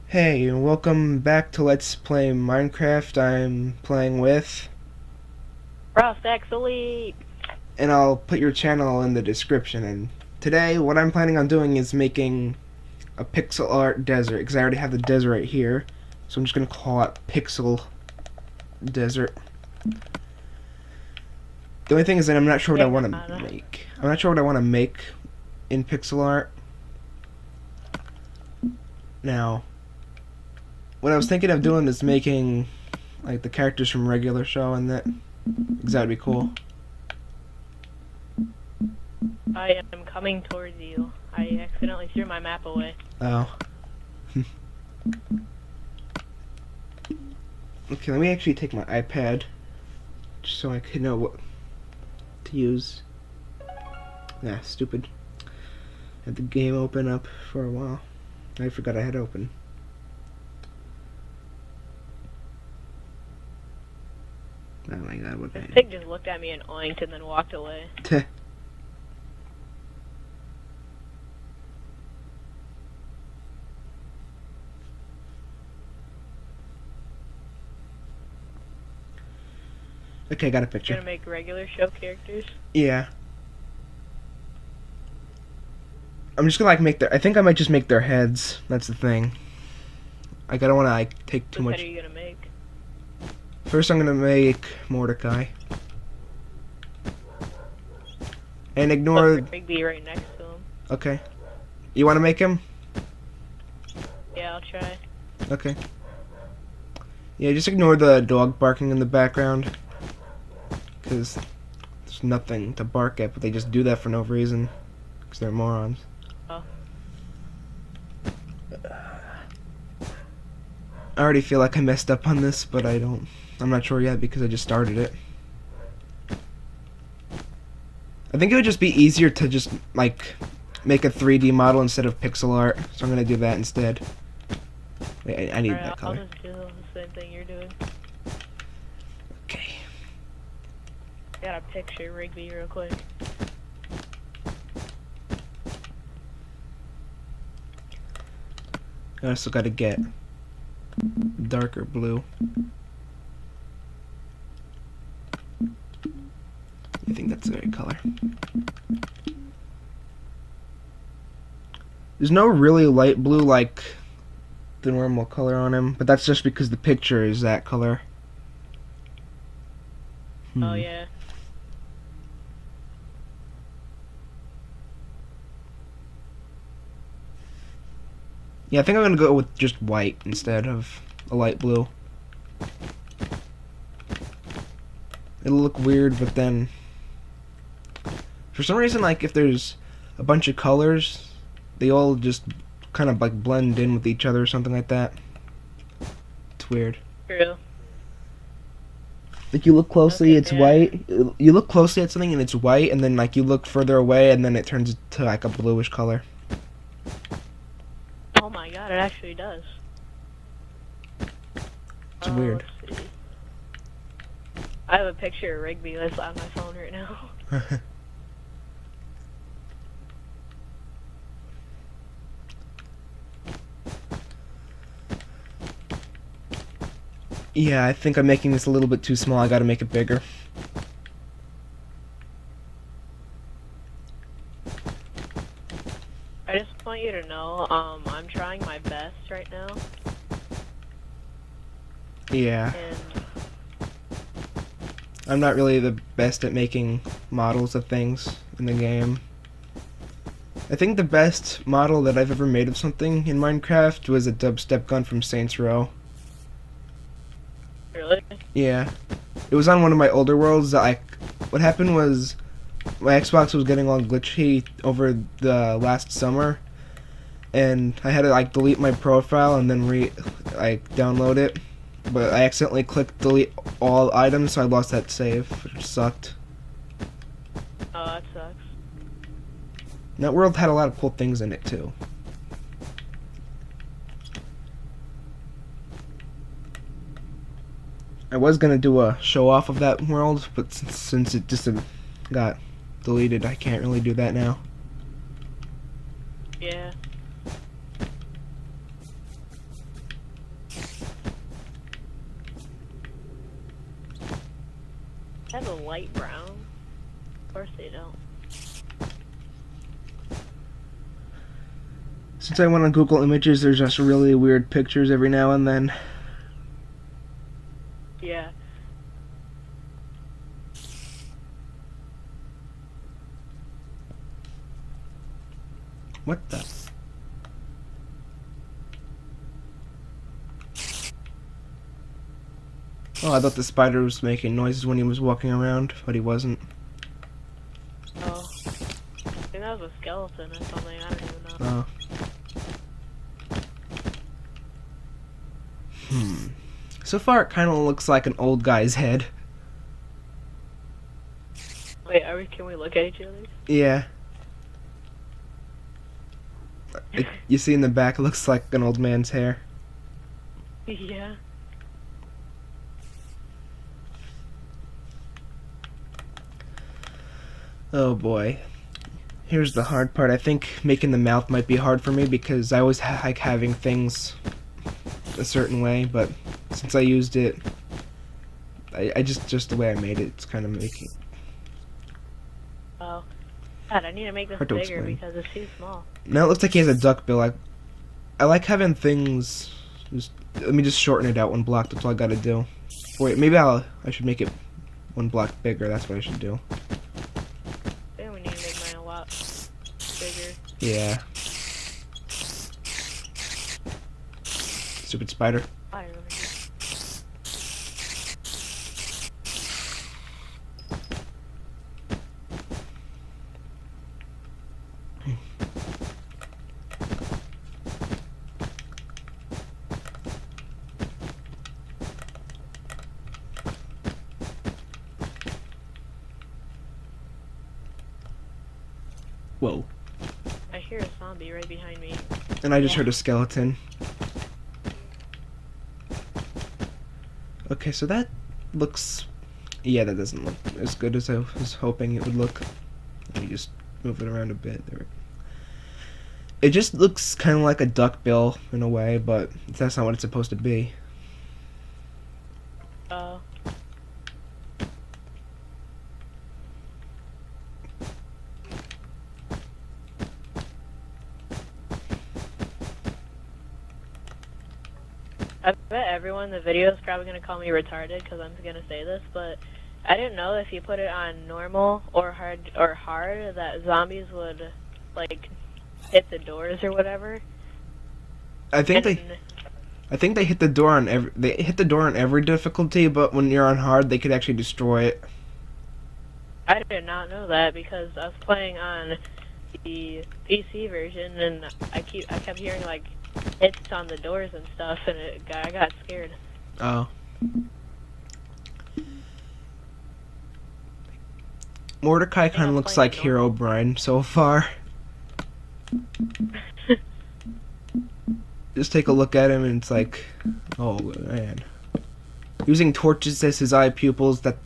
Hey, and welcome back to Let's Play Minecraft. I'm playing with, Prospects Elite! and I'll put your channel in the description. And today, what I'm planning on doing is making a pixel art desert, because I already have the desert right here. So I'm just going to call it Pixel Desert. The only thing is that I'm not sure what I want to make. I'm not sure what I want to make in pixel art. Now, what I was thinking of doing is making like the characters from regular show and that, because that would be cool. I am coming towards you. I accidentally threw my map away. Oh. Okay, let me actually take my iPad just so I can know what to use. Ah, stupid. Had the game open up for a while. I forgot I had open. Oh my god, what This I... pig just looked at me and oinked and then walked away. Okay, got a You're picture. gonna make regular show characters? Yeah. I'm just gonna like make their... I think I might just make their heads. That's the thing. Like, I don't wanna like take too Which much... head are you gonna make? First I'm gonna make Mordecai. And ignore... Put Rigby right next to him. Okay. You wanna make him? Yeah, I'll try. Okay. Yeah, just ignore the dog barking in the background. Because there's nothing to bark at, but they just do that for no reason. Because they're morons. Oh. I already feel like I messed up on this, but I don't. I'm not sure yet because I just started it. I think it would just be easier to just, like, make a 3D model instead of pixel art. So I'm going to do that instead. Wait, I need Alright, that I'll color. just do the same thing you're doing. Okay. I gotta picture Rigby real quick. I also got to get darker blue. I think that's the right color. There's no really light blue like the normal color on him, but that's just because the picture is that color. Oh yeah. Yeah, I think I'm gonna go with just white instead of a light blue. It'll look weird, but then for some reason, like if there's a bunch of colors, they all just kind of like blend in with each other or something like that. It's weird. True. Like you look closely, Okay, it's yeah. white. You look closely at something and it's white, and then like you look further away, and then it turns to like a bluish color. Oh my god, it actually does. It's weird. Let's see. I have a picture of Rigby that's on my phone right now. Yeah, I think I'm making this a little bit too small. I gotta make it bigger. I just want you to know, I'm trying my best right now, Yeah. and I'm not really the best at making models of things in the game. I think the best model that I've ever made of something in Minecraft was a dubstep gun from Saints Row. really, Yeah. It was on one of my older worlds that what happened was my Xbox was getting all glitchy over the last summer, and I had to like delete my profile and then download it. But I accidentally clicked delete all items, so I lost that save, which sucked. oh, that sucks. And that world had a lot of cool things in it too. I was gonna do a show off of that world, but since it just got deleted, I can't really do that now. Yeah. have a light brown. Of course they don't. Since I went on Google Images, there's just really weird pictures every now and then. Yeah. What the? Oh, I thought the spider was making noises when he was walking around, but he wasn't. Oh. I think that was a skeleton or something. I don't even know. Oh. So far, it kind of looks like an old guy's head. Wait, can we look at each other? Yeah. You see in the back, it looks like an old man's hair. Yeah. Oh boy. Here's the hard part. I think making the mouth might be hard for me because I always like having things a certain way, but since I used it, I just the way I made it, it's kind of making. Oh. God, I need to make this Hard to bigger explain. because it's too small. Now it looks like he has a duck bill. I like having things. Let me just shorten it out one block. That's all I gotta do. Wait, maybe I should make it one block bigger. That's what I should do. I think we need to make mine a lot bigger. Yeah. Stupid spider. Fire over here. Whoa. I hear a zombie right behind me. And I just heard a skeleton. Okay, so that looks... Yeah, that doesn't look as good as I was hoping it would look. Let me just move it around a bit. There. It just looks kind of like a duck bill in a way, but that's not what it's supposed to be. Oh. I bet everyone in the video is probably going to call me retarded because I'm going to say this, but I didn't know if you put it on normal or hard that zombies would, like, hit the doors or whatever. I think they hit the door on every difficulty, but when you're on hard, they could actually destroy it. I did not know that because I was playing on the PC version and I kept hearing like hits on the doors and stuff, and I got scared. Oh. Mordecai kind of looks like Herobrine so far. Just take a look at him and it's like, oh man. Using torches as his eye pupils, that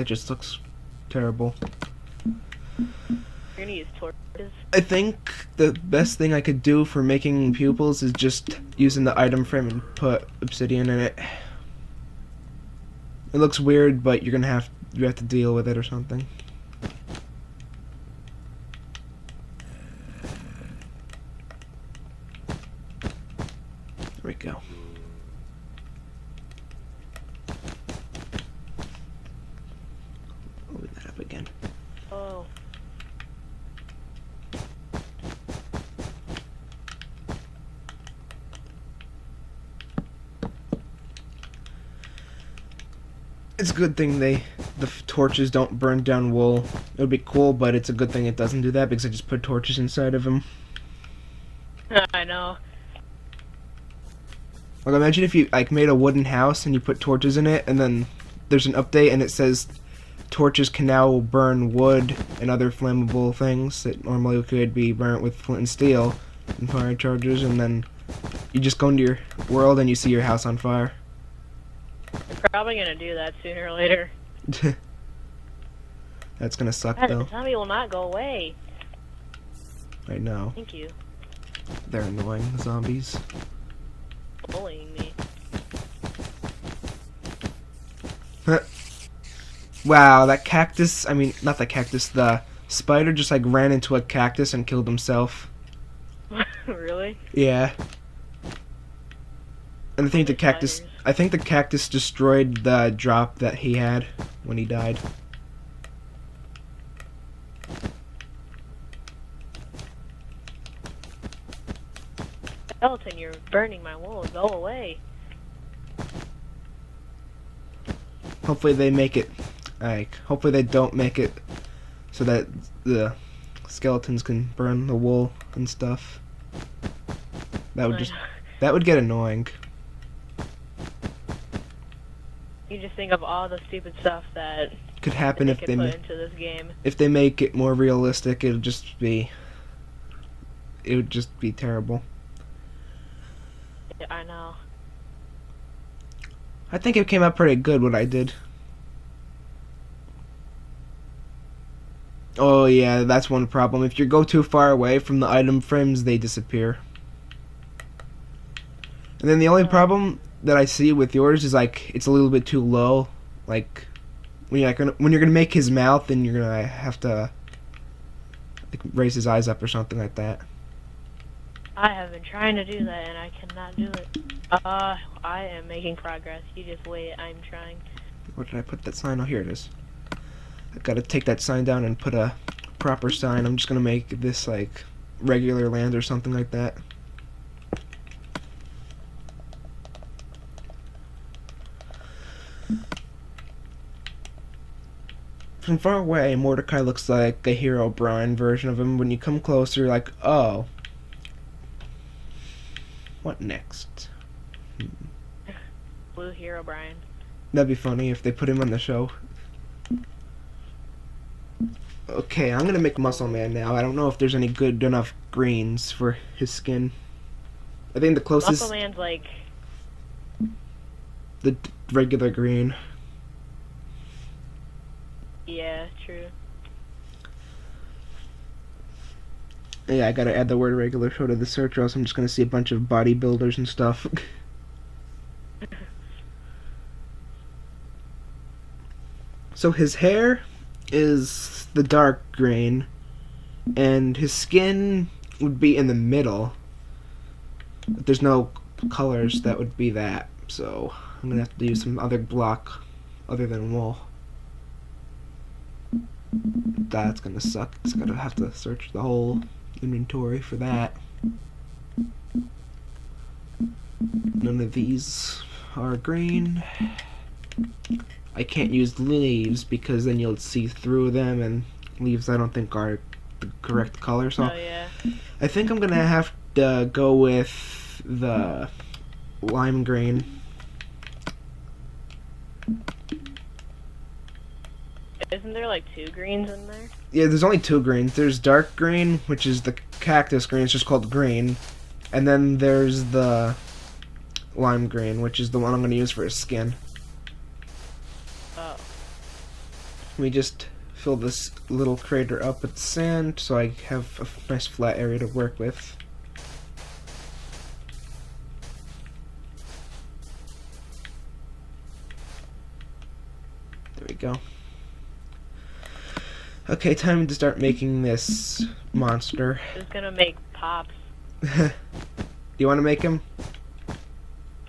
just looks terrible. You're gonna use torches? I think the best thing I could do for making pupils is just using the item frame and put obsidian in it. It looks weird, but you have to deal with it or something. There we go. Open that up again. Oh. It's a good thing the torches don't burn down wool. It would be cool, but it's a good thing it doesn't do that because I just put torches inside of them. I know. Like, imagine if you made a wooden house and you put torches in it, and then there's an update and it says torches can now burn wood and other flammable things that normally could be burnt with flint and steel and fire charges, and then you just go into your world and you see your house on fire. You're probably gonna do that sooner or later. That's gonna suck God, though. the zombie will not go away. I know. Thank you. They're annoying, the zombies. Bullying me. Wow, that cactus, I mean, not the cactus, the spider just like ran into a cactus and killed himself. Really? Yeah. And Spiders. I think the cactus destroyed the drop that he had when he died. Skeleton, you're burning my wool. Go away. Hopefully they make it, like, hopefully they don't make it so that the skeletons can burn the wool and stuff. That would that would get annoying. You just think of all the stupid stuff that Could happen they if could they put into this game. if they make it more realistic. It would just be terrible. Yeah, I know. I think it came out pretty good what I did. Oh yeah, that's one problem. If you go too far away from the item frames, they disappear. And then the only problem that I see with yours is like it's a little bit too low. Like when you're gonna make his mouth, then you're gonna have to like raise his eyes up or something like that. I have been trying to do that and I cannot do it. I am making progress. You just wait. I'm trying. Where did I put that sign? Oh, here it is. I gotta take that sign down and put a proper sign. I'm just gonna make this like regular land or something like that. From far away, Mordecai looks like a Hero Brian version of him. When you come closer, you're like, oh. What next? Blue Hero Brian. That'd be funny if they put him on the show. Okay, I'm gonna make Muscle Man now. I don't know if there's any good enough greens for his skin. I think the closest... Muscle Man's like... the regular green. Yeah, true. Yeah, I gotta add the word regular show to the search, or else I'm just gonna see a bunch of bodybuilders and stuff. So his hair is the dark green, and his skin would be in the middle. But there's no colors that would be that, so I'm gonna have to use some other block other than wool. That's gonna suck. It's gonna have to search the whole inventory for that. None of these are green. I can't use leaves because then you'll see through them, and leaves I don't think are the correct color. So Oh yeah. I think I'm gonna have to go with the lime green. Isn't there like 2 greens in there? Yeah, there's only 2 greens. There's dark green, which is the cactus green. It's just called green. And then there's the lime green, which is the one I'm going to use for his skin. Oh. We just fill this little crater up with sand, so I have a nice flat area to work with. There we go. Okay, time to start making this monster. Who's gonna make Pops? Do you want to make him?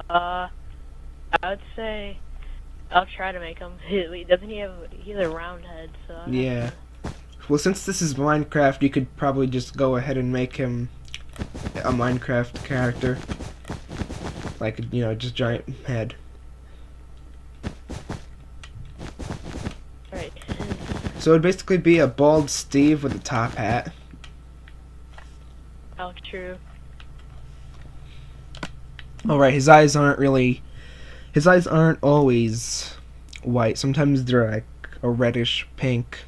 I would say I'll try to make him. Doesn't he have? He's a round head, so. Yeah. Well, since this is Minecraft, you could probably just go ahead and make him a Minecraft character. Like, you know, just giant head. Right. So it'd basically be a bald Steve with a top hat. Oh, true. Alright, his eyes aren't always white. Sometimes they're like a reddish pink.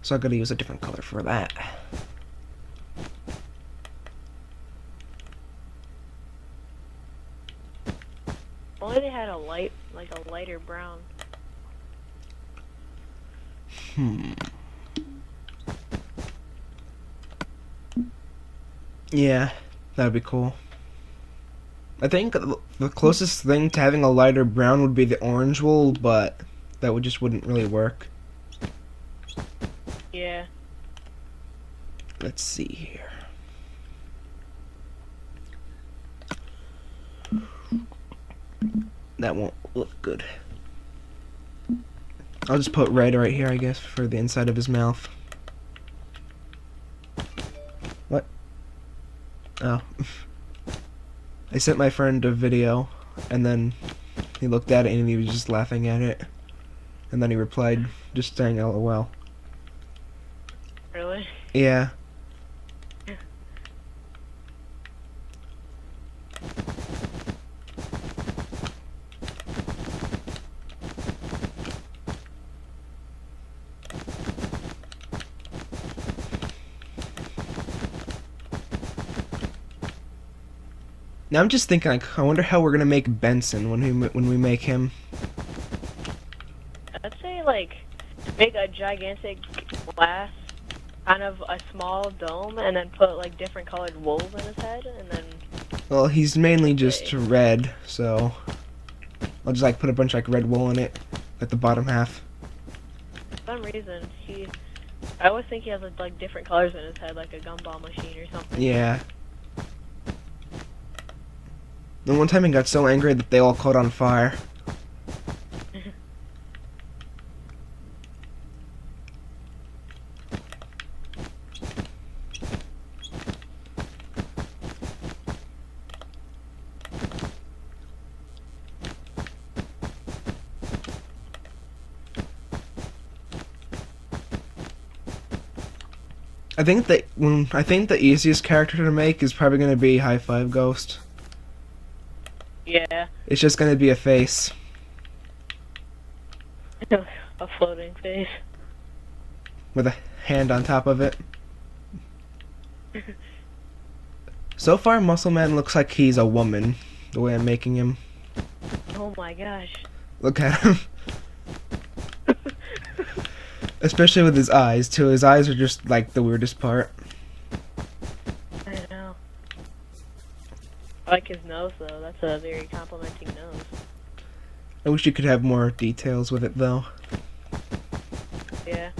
So I gotta use a different color for that. Only they had a lighter brown. Yeah, that'd be cool. I think the closest thing to having a lighter brown would be the orange wool, but that would just wouldn't really work. Yeah. Let's see here. That won't look good. I'll just put red right here, I guess, for the inside of his mouth. What? Oh. I sent my friend a video, and then he looked at it and he was just laughing at it. And then he replied, just saying LOL. Really? Yeah. Now I'm just thinking, like, I wonder how we're gonna make Benson when we make him. I'd say like make a gigantic glass, kind of a small dome, and then put like different colored wool in his head, and then. Well, he's mainly just red, so I'll just like put a bunch of like red wool in it at the bottom half. For some reason, I always think he has like different colors in his head, like a gumball machine or something. Yeah. Then one time he got so angry that they all caught on fire. I think the easiest character to make is probably gonna be High Five Ghost. Yeah. It's just gonna be a face. A floating face. With a hand on top of it. So far, Muscle Man looks like he's a woman, the way I'm making him. Oh my gosh. Look at him. Especially with his eyes, too. His eyes are just, like, the weirdest part. I know. I like his nose, though. That's a very complimenting nose. I wish you could have more details with it, though. Yeah.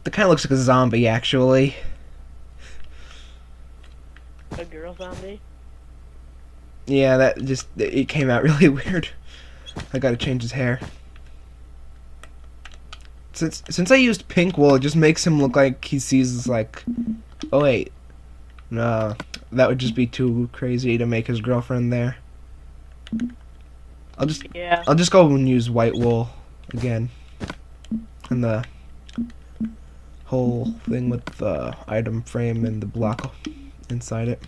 It kind of looks like a zombie, actually. A girl zombie? Yeah, it came out really weird. I gotta change his hair. Since I used pink wool, it just makes him look like he sees, like... Oh, wait. No, that would just be too crazy to make his girlfriend there. I'll just go and use white wool again. And the whole thing with the item frame and the block inside it.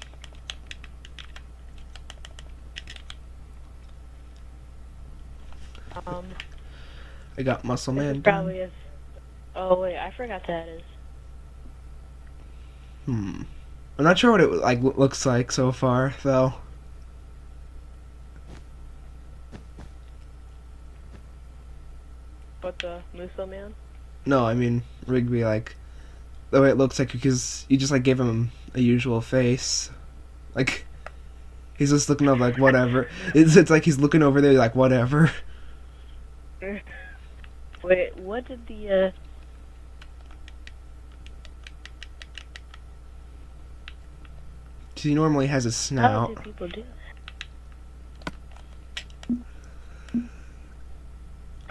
I got Muscle Man. Probably is. Oh wait, I forgot that is. I'm not sure what it like looks like so far, though. What, the Musso Man? No, I mean Rigby, like the way it looks like, because you just like gave him a usual face, like he's just looking over like whatever. It's like he's looking over there like whatever. Wait, what did the He normally has a How snout. do people do that?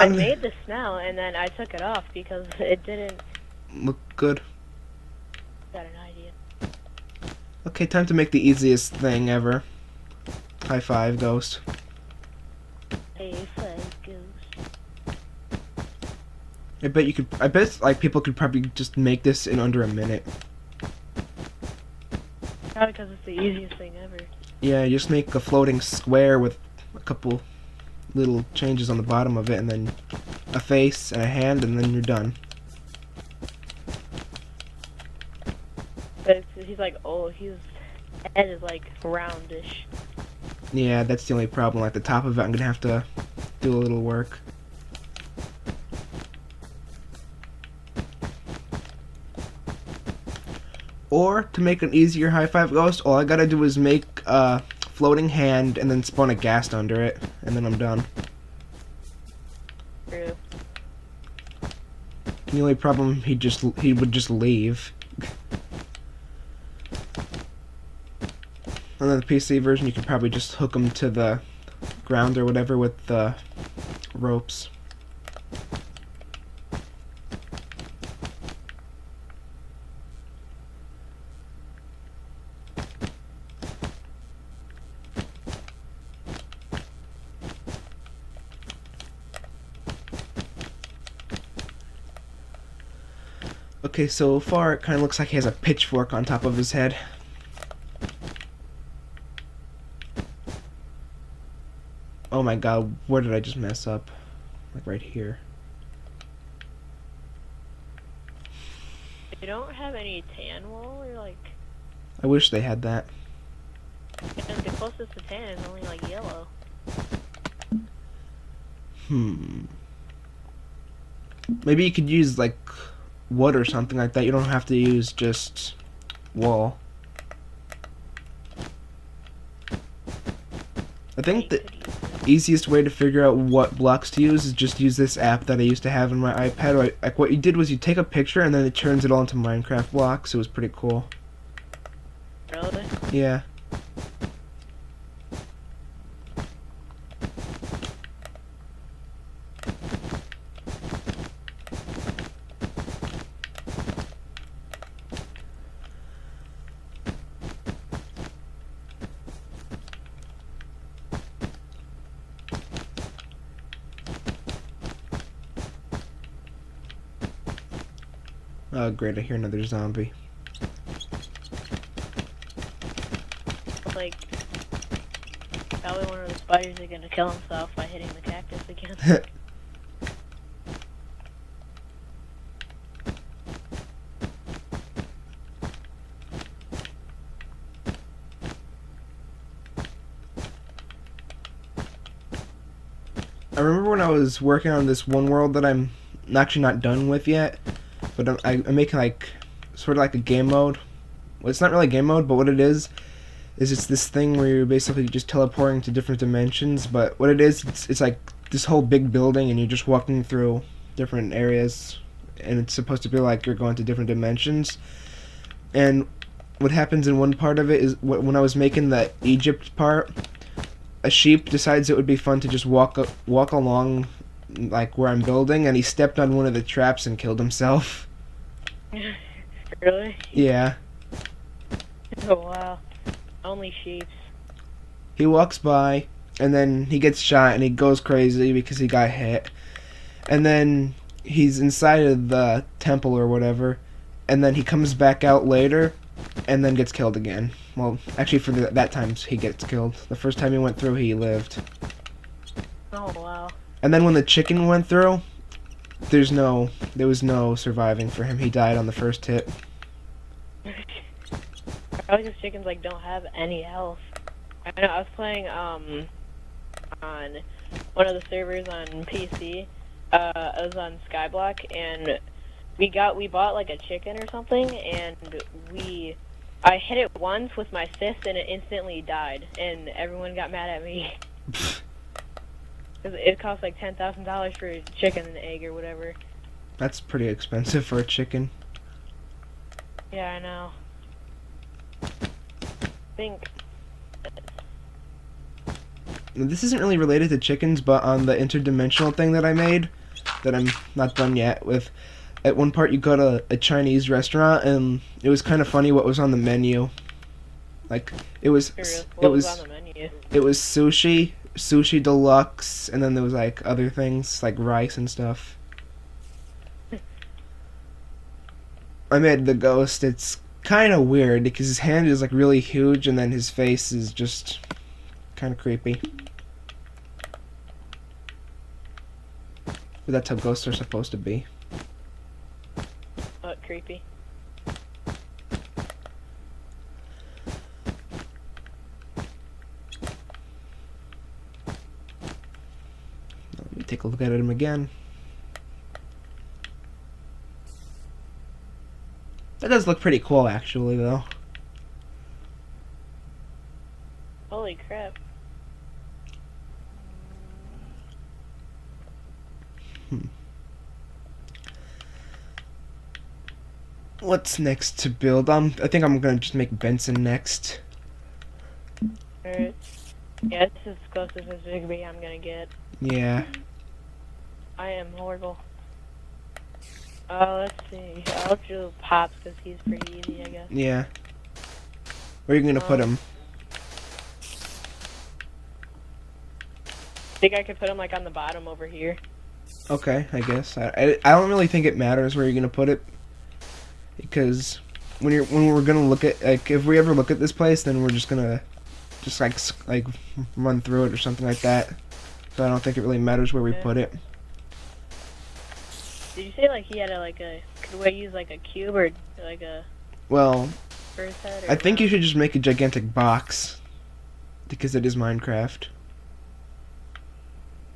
I made the snout and then I took it off because it didn't Look good. got an idea. Okay, time to make the easiest thing ever. High five, Ghost. Hey, five goes. I bet like people could probably just make this in under a minute. Probably because it's the easiest thing ever. Yeah, you just make a floating square with a couple little changes on the bottom of it, and then a face and a hand, and then you're done. But he's like, oh, his head is like roundish. Yeah, that's the only problem. At the top of it, I'm gonna have to do a little work. Or, to make an easier high five ghost, all I gotta do is make a floating hand and then spawn a ghast under it, and then I'm done. True. The only problem, he would just leave. And then the PC version, you could probably just hook him to the ground or whatever with the ropes. Okay, so far it kind of looks like he has a pitchfork on top of his head. Oh my god, where did I just mess up? Like right here. You don't have any tan wool, or like, I wish they had that. and the closest to tan is only like yellow. Maybe you could use like wood or something like that. You don't have to use just wool. I think the easiest way to figure out what blocks to use is just use this app that I used to have in my iPad. Like what you did was you take a picture and then it turns it all into Minecraft blocks. It was pretty cool. Really? Yeah. Oh great, I hear another zombie. Like, probably one of the spiders is gonna kill himself by hitting the cactus again. I remember when I was working on this one world that I'm actually not done with yet, but I'm making like sort of like a game mode. Well, it's not really game mode, but what it is it's this thing where you're basically just teleporting to different dimensions. But what it is, it's like this whole big building, and you're just walking through different areas, and it's supposed to be like you're going to different dimensions. And what happens in one part of it is when I was making the Egypt part, a sheep decides it would be fun to just walk along like where I'm building, and he stepped on one of the traps and killed himself. Really? Yeah. Oh wow. Only sheep. He walks by, and then he gets shot, and he goes crazy because he got hit. And then he's inside of the temple or whatever, and then he comes back out later, and then gets killed again. Well, actually, for that time he gets killed. The first time he went through, he lived. Oh wow. And then when the chicken went through, there was no surviving for him. He died on the first hit. Probably because chickens like don't have any health. I know I was playing on one of the servers on PC. I was on Skyblock, and we bought like a chicken or something, and I hit it once with my fist and it instantly died, and everyone got mad at me. It cost like $10,000 for a chicken and an egg or whatever. That's pretty expensive for a chicken. Yeah, I know. Think. This isn't really related to chickens, but on the interdimensional thing that I made, that I'm not done yet with, at one part you go to a Chinese restaurant, and it was kind of funny what was on the menu. Like it was What was on the menu? It was sushi deluxe, and then there was like other things like rice and stuff. I made the ghost. It's kind of weird because his hand is like really huge, and then his face is just kind of creepy. But that's how ghosts are supposed to be. Oh, creepy. take a look at him again. That does look pretty cool, actually, though. Holy crap. What's next to build? I think I'm gonna just make Benson next. Alright. Yeah, this is as close as Zigby I'm gonna get. Yeah. I am horrible. Let's see. I'll do Pops because he's pretty easy, I guess. Yeah. Where are you gonna put him? Think I could put him like on the bottom over here. Okay, I guess. I don't really think it matters where you're gonna put it, because when we're gonna look at, like, if we ever look at this place, then we're just gonna like run through it or something like that. So I don't think it really matters where we put it. Did you say like he had could we use like a cube or like a Well, for his head? Or I think you should just make a gigantic box, because it is Minecraft.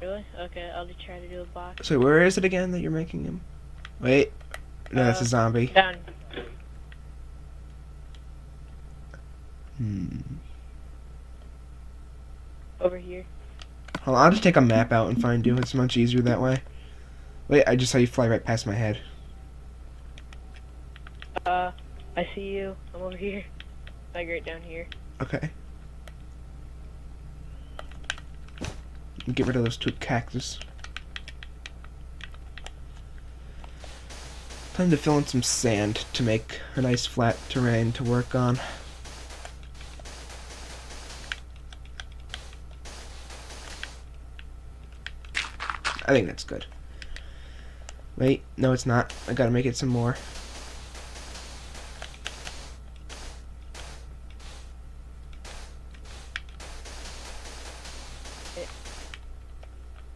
Really? Okay, I'll just try to do a box. So where is it again that you're making him? Wait. No, that's a zombie. Down. Over here. Hold on, I'll just take a map out and find you. It's much easier that way. Wait, I just saw you fly right past my head. I see you. I'm over here. Like right down here. Okay. Get rid of those 2 cactus. Time to fill in some sand to make a nice flat terrain to work on. I think that's good. Wait, no it's not. I gotta make it some more.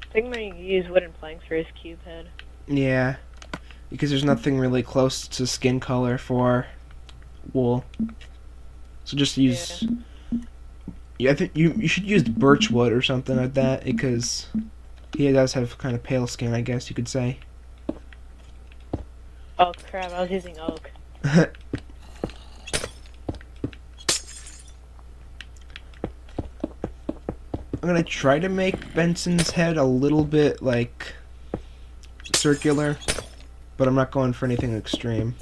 I think I'm gonna use wooden planks for his cube head. Yeah, because there's nothing really close to skin color for wool. So just use... Yeah, I think you should use birch wood or something like that, because he does have kind of pale skin, I guess you could say. Oh crap, I was using oak. I'm gonna try to make Benson's head a little bit, like, circular, but I'm not going for anything extreme.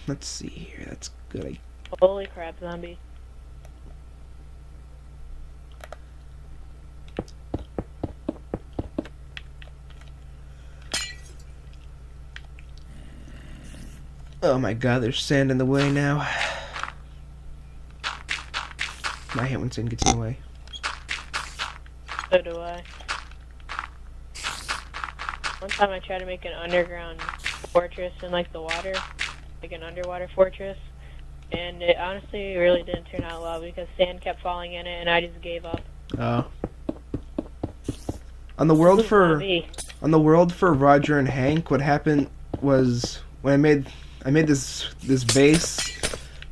Let's see here, that's good. Holy crap, zombie. Oh my god, there's sand in the way now. I hate when sand gets in the way. So do I. One time I tried to make an underground fortress in like the water, like an underwater fortress, and it honestly really didn't turn out well because sand kept falling in it and I just gave up. Oh. On the world for Roger and Hank, what happened was when I made this base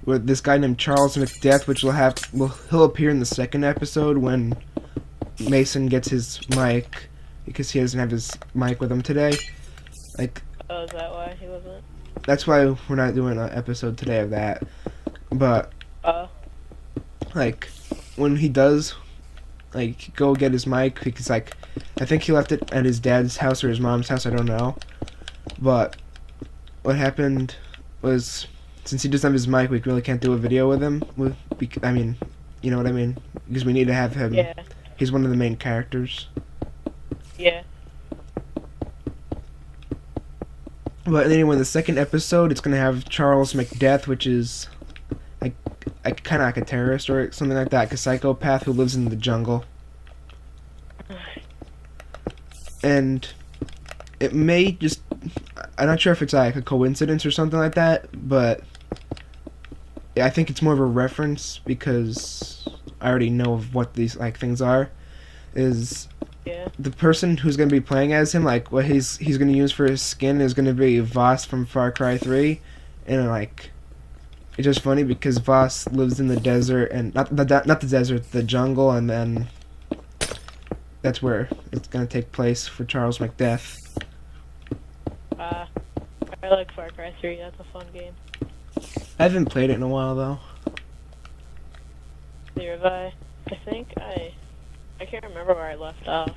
with this guy named Charles McDeath, which he'll appear in the second episode when Mason gets his mic, because he doesn't have his mic with him today. Like, oh, is that why he wasn't? That's why we're not doing an episode today of that. But like, when he does, like, go get his mic, because, like, I think he left it at his dad's house or his mom's house, I don't know. But what happened was, since he doesn't have his mic, we really can't do a video with him. I mean, you know what I mean? Because we need to have him. Yeah. He's one of the main characters. Yeah. But anyway, the second episode, it's going to have Charles McDeath, which is like kind of like a terrorist or something like that, like a psychopath who lives in the jungle. And it may just... I'm not sure if it's like a coincidence or something like that, but I think it's more of a reference, because I already know of what these like things are. Is the person who's going to be playing as him, like what he's going to use for his skin is going to be Voss from Far Cry 3, and like it's just funny because Voss lives in the desert, and not the desert, the jungle, and then that's where it's gonna take place for Charles Macbeth. I like Far Cry 3. That's a fun game. I haven't played it in a while though. Neither have I. I can't remember where I left off.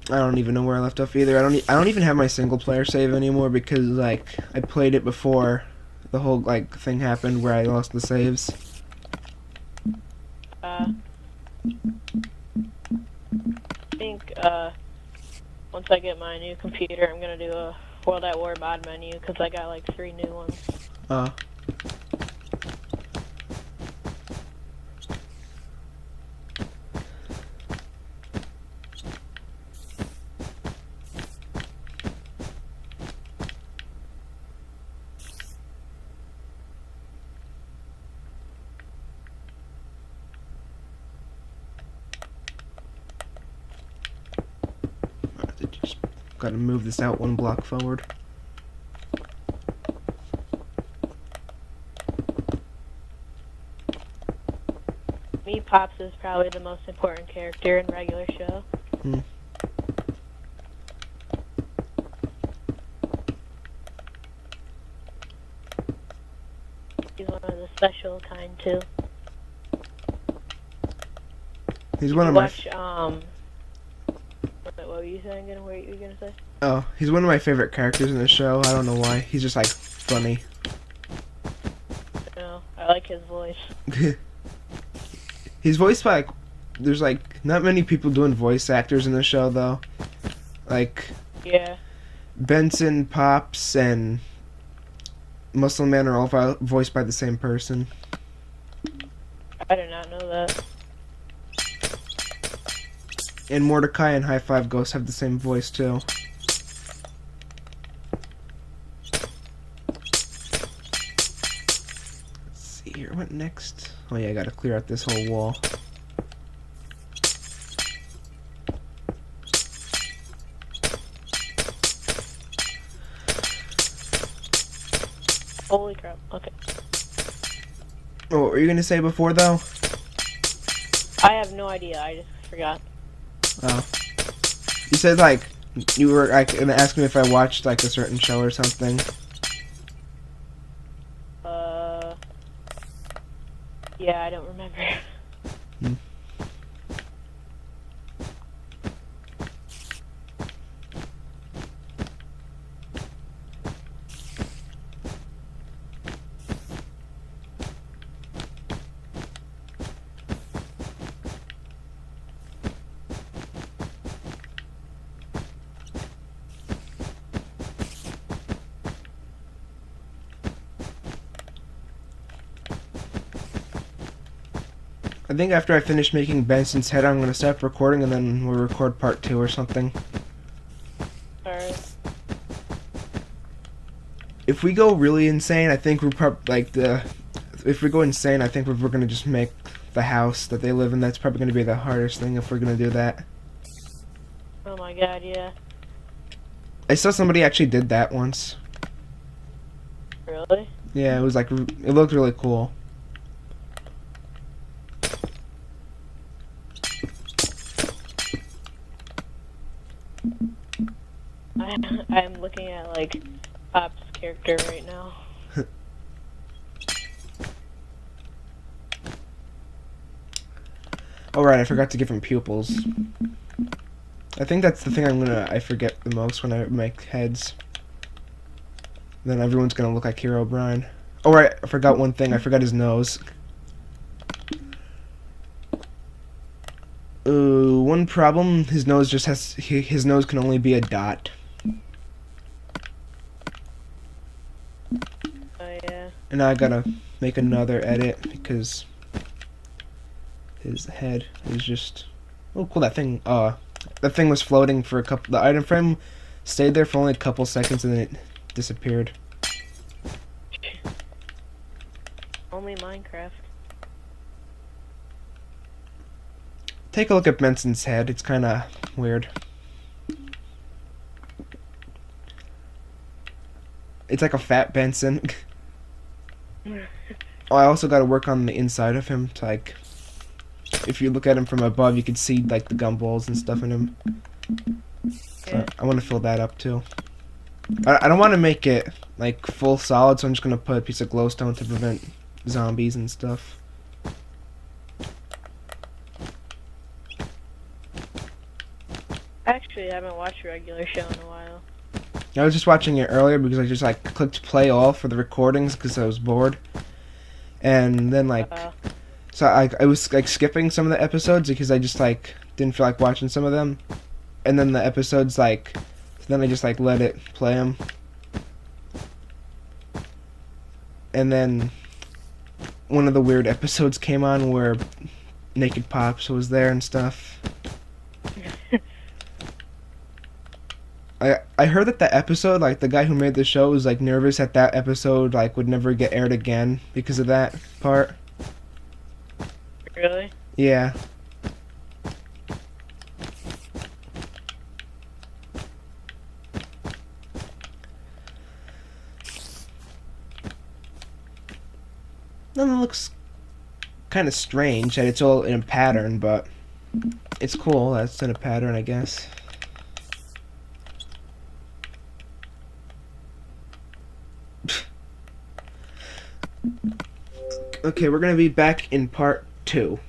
I don't even know where I left off either. I don't even have my single player save anymore because like I played it before the whole like thing happened where I lost the saves. I think once I get my new computer, I'm gonna do a World at War mod menu because I got like 3 new ones. Just gotta move this out 1 block forward. Me Pops is probably the most important character in regular show. He's one of the special kind too. He's one of my. What were you saying again? What were you gonna say? Oh, he's one of my favorite characters in the show. I don't know why. He's just like funny. No, I like his voice. He's voiced by like, there's like not many people doing voice actors in the show though. Like Yeah. Benson, Pops, and Muscle Man are all voiced by the same person. I did not know that. And Mordecai and High Five Ghost have the same voice too. Let's see here, what next? Oh yeah, I gotta clear out this whole wall. Holy crap. Okay. Oh, what were you gonna say before though? I have no idea. I just forgot. Oh. You said like you were like gonna ask me if I watched like a certain show or something. Yeah, I don't remember. I think after I finish making Benson's head, I'm gonna stop recording and then we'll record part 2 or something. Alright. If we go really insane, I think we're if we go insane, I think we're gonna just make the house that they live in. That's probably gonna be the hardest thing if we're gonna do that. Oh my god, yeah. I saw somebody actually did that once. Really? Yeah, it was like it looked really cool. I'm looking at like Pop's character right now. Oh right, I forgot to give him pupils. I think that's the thing I forget the most when I make heads. Then everyone's gonna look like Hero Brian. Oh right, I forgot one thing. I forgot his nose. One problem. His nose just has. His nose can only be a dot. Oh yeah. And now I gotta make another edit because his head is just. Oh cool! That thing. That thing was floating for a couple. The item frame stayed there for only a couple seconds and then it disappeared. Only Minecraft. Take a look at Benson's head. It's kind of weird. It's like a fat Benson. Oh, I also got to work on the inside of him to like if you look at him from above, you can see like the gumballs and stuff in him. So Yeah. I want to fill that up too. I don't want to make it like full solid, so I'm just gonna put a piece of glowstone to prevent zombies and stuff. Actually, I haven't watched a regular show in a while. I was just watching it earlier because I just like clicked play all for the recordings because I was bored, and then like so I was like skipping some of the episodes because I just like didn't feel like watching some of them, and then the episodes like then I just like let it play them, and then one of the weird episodes came on where Naked Pops was there and stuff. I heard that the episode, like the guy who made the show was like nervous that that episode like would never get aired again because of that part. Really? Yeah. Then it looks kind of strange that it's all in a pattern, but it's cool that it's in a pattern, I guess. Okay, we're gonna be back in part 2.